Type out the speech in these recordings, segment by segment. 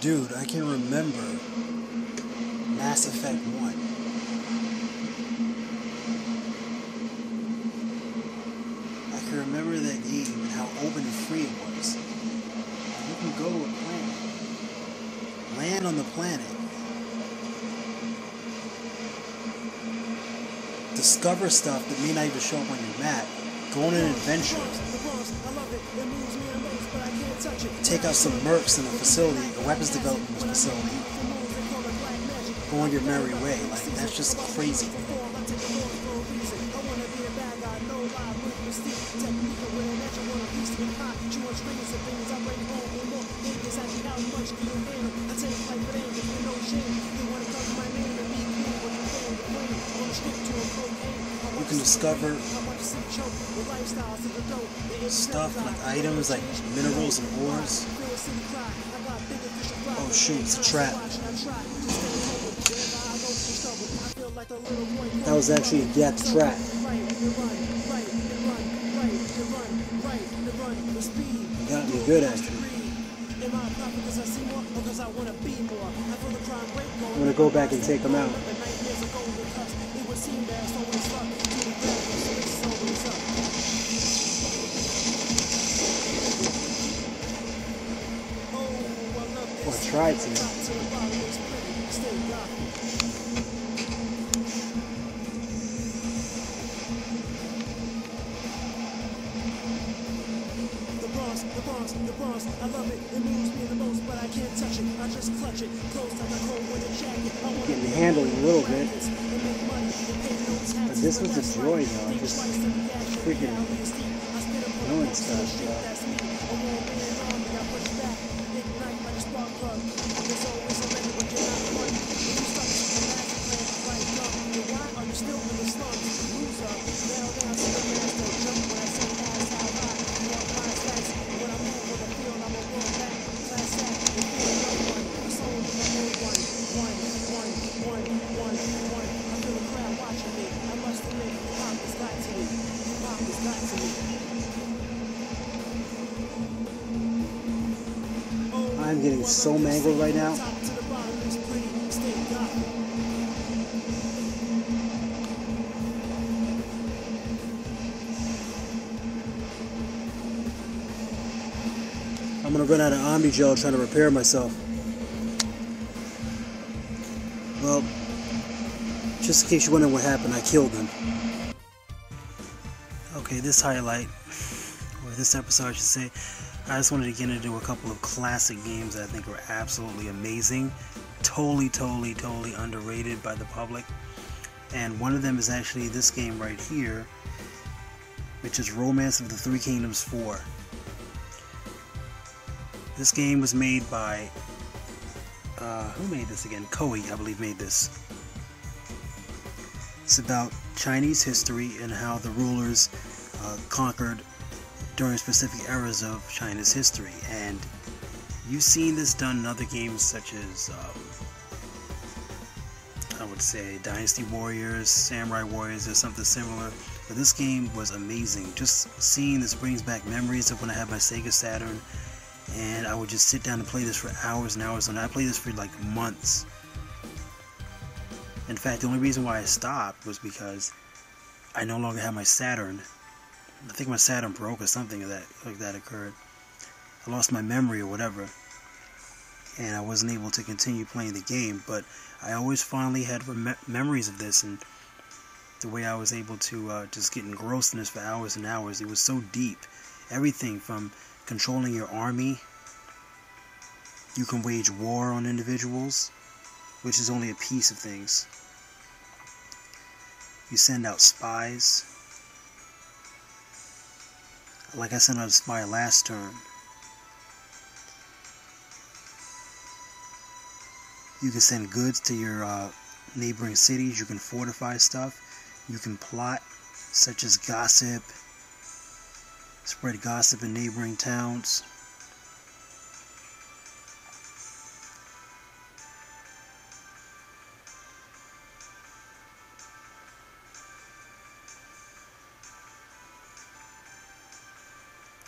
Dude, I can remember Mass Effect 1. I can remember that game and how open and free it was. You can go to a planet, land on the planet, discover stuff that may not even show up on your map, go on an adventure, take out some mercs in a facility, a weapons development facility, go on your merry way. Like, that's just crazy. You can discover stuff like items like minerals and ores. Oh shoot, it's a trap. That was actually a death trap. You got me good actually. I'm gonna go back and take them out. Well, I tried to. The Bronx, I love it. It moves me the most, but I can't touch it. I just clutch it. Close like a cold winter jacket. Getting the handle a little bit. But this was a joy, though. I just freaking knowing stuff. I'm getting so mangled right now. I'm gonna run out of Omni Gel trying to repair myself. Well, just in case you're wondering what happened, I killed him. Okay, this highlight, or this episode I should say, I just wanted to get into a couple of classic games that I think are absolutely amazing. Totally underrated by the public. And one of them is actually this game right here, which is Romance of the Three Kingdoms 4. This game was made by, who made this again? Koei, I believe, made this. It's about Chinese history and how the rulers conquered during specific eras of China's history. And you've seen this done in other games such as, I would say, Dynasty Warriors, Samurai Warriors, or something similar. But this game was amazing. Just seeing this brings back memories of when I had my Sega Saturn. And I would just sit down and play this for hours and hours, and I played this for like months. In fact, the only reason why I stopped was because I no longer had my Saturn. I think my Saturn broke or something like that occurred. I lost my memory or whatever, and I wasn't able to continue playing the game. But I always finally had memories of this, and the way I was able to just get engrossed in this for hours and hours. It was so deep. Everything from controlling your army. You can wage war on individuals, which is only a piece of things. You send out spies. Like I sent out a spy last turn. You can send goods to your neighboring cities. You can fortify stuff. You can plot, such as gossip. Spread gossip in neighboring towns.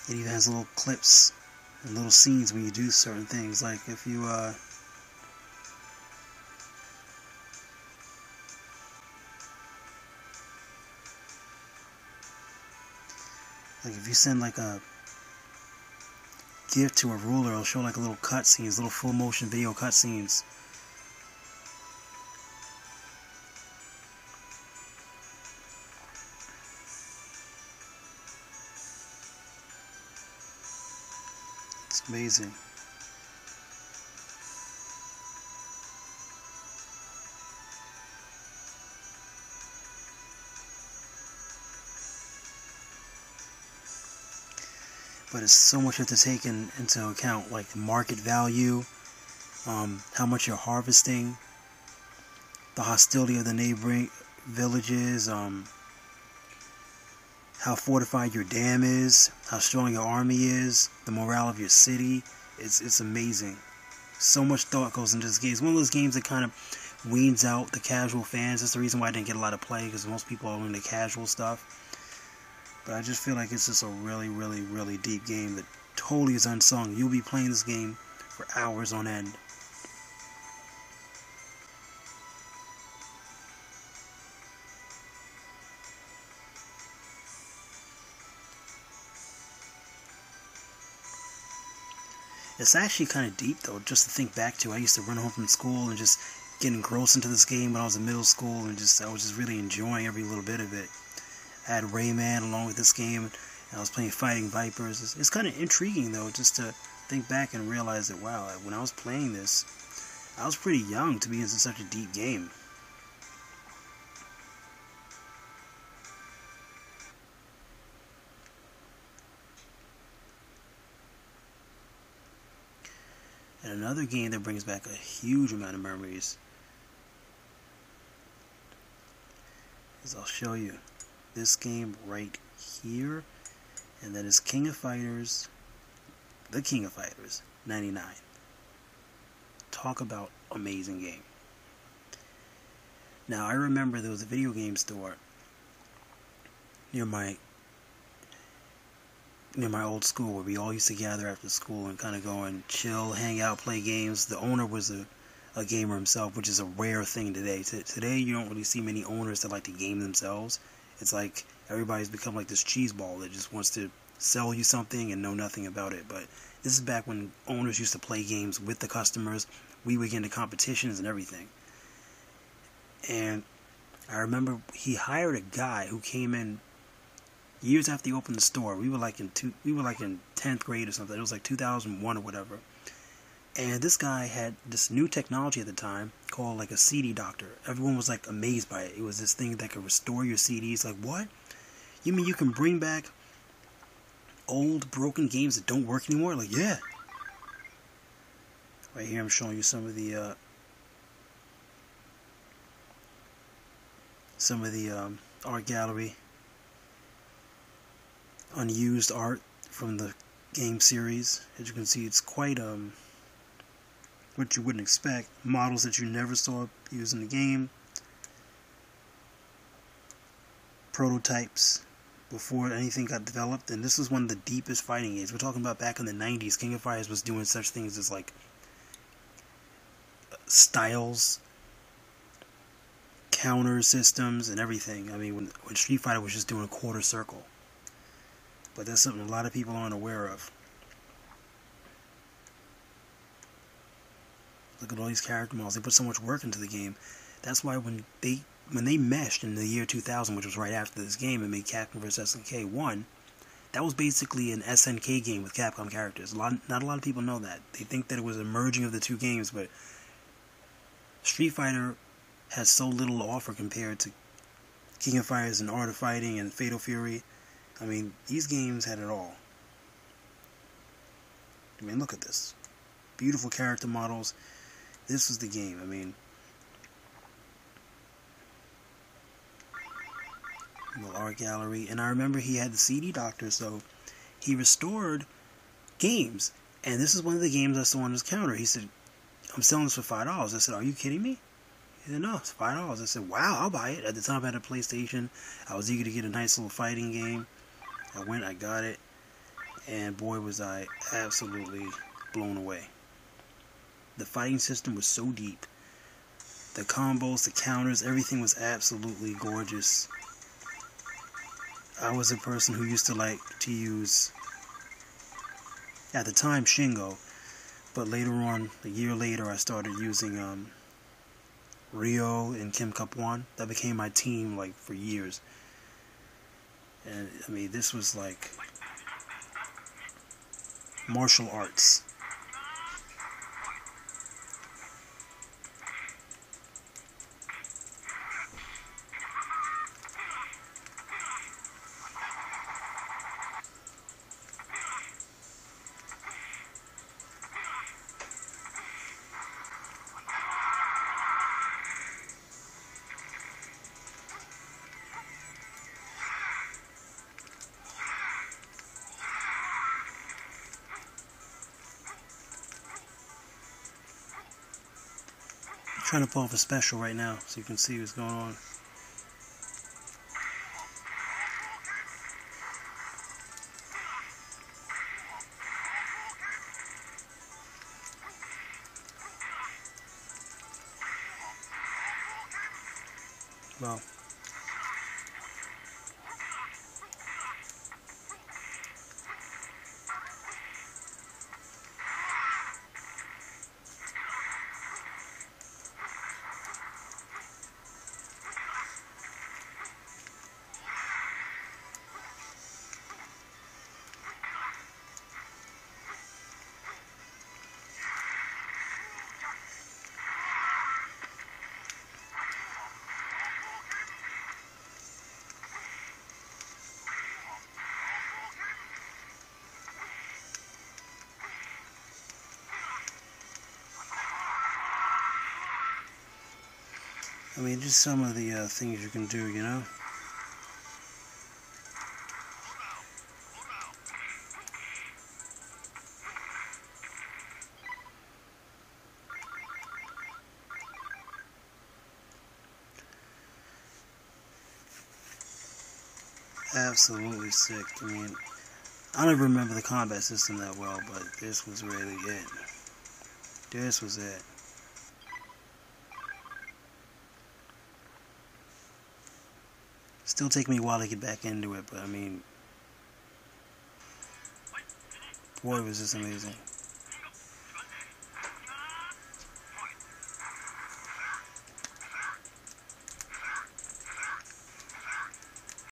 It even has little clips and little scenes when you do certain things. Like if you send like a gift to a ruler, it'll show like a little cutscenes, little full motion video cutscenes. It's amazing. But it's so much you have to take into account, like the market value, how much you're harvesting, the hostility of the neighboring villages, how fortified your dam is, how strong your army is, the morale of your city. It's amazing. So much thought goes into this game. It's one of those games that kind of weans out the casual fans. That's the reason why I didn't get a lot of play, because most people are into casual stuff. But I just feel like it's just a really, really, really deep game that totally is unsung. You'll be playing this game for hours on end. It's actually kind of deep, though, just to think back to. I used to run home from school and just get engrossed into this game when I was in middle school, and I was just really enjoying every little bit of it. I had Rayman along with this game, and I was playing Fighting Vipers. It's kind of intriguing, though, just to think back and realize that, wow, when I was playing this, I was pretty young to be into such a deep game. And another game that brings back a huge amount of memories is, I'll show you, this game right here, and that is King of Fighters, the King of Fighters 99. Talk about amazing game. Now I remember there was a video game store near my old school where we all used to gather after school and kind of go and chill, hang out, play games. The owner was a gamer himself, which is a rare thing today. Today you don't really see many owners that like to game themselves. It's like everybody's become like this cheese ball that just wants to sell you something and know nothing about it. But this is back when owners used to play games with the customers. We would get into competitions and everything. And I remember he hired a guy who came in years after he opened the store. We were like in 10th grade or something. It was like 2001 or whatever. And this guy had this new technology at the time called like a CD doctor. Everyone was like amazed by it. It was this thing that could restore your CDs. Like, what? You mean you can bring back old broken games that don't work anymore? Like, yeah. Right here I'm showing you some of the art gallery. Unused art from the game series. As you can see, it's quite what you wouldn't expect. Models that you never saw used in the game. Prototypes before anything got developed. And this is one of the deepest fighting games. We're talking about back in the 90s. King of Fighters was doing such things as like styles, counter systems, and everything. I mean, when Street Fighter was just doing a quarter circle. But that's something a lot of people aren't aware of. Look at all these character models. They put so much work into the game. That's why when they meshed in the year 2000, which was right after this game, and made Capcom vs. SNK 1, that was basically an SNK game with Capcom characters. Not a lot of people know that. They think that it was a merging of the two games, but Street Fighter has so little to offer compared to King of Fighters and Art of Fighting and Fatal Fury. I mean, these games had it all. I mean, look at this. Beautiful character models. This was the game. I mean, little art gallery. And I remember he had the CD doctor, so he restored games. And this is one of the games I saw on his counter. He said, I'm selling this for $5. I said, are you kidding me? He said, no, it's $5. I said, wow, I'll buy it. At the time I had a PlayStation. I was eager to get a nice little fighting game. I went, I got it, and boy was I absolutely blown away. The fighting system was so deep. The combos, the counters, everything was absolutely gorgeous. I was a person who used to like to use, at the time, Shingo, but later on, a year later, I started using Ryo and Kim Cup 1. That became my team like for years. And I mean, this was like martial arts. I'm trying to pull off a special right now so you can see what's going on. Well, I mean, just some of the things you can do, you know? Absolutely sick. I mean, I don't even remember the combat system that well, but this was really it. This was it. Still take me a while to get back into it, but I mean, boy, was this amazing.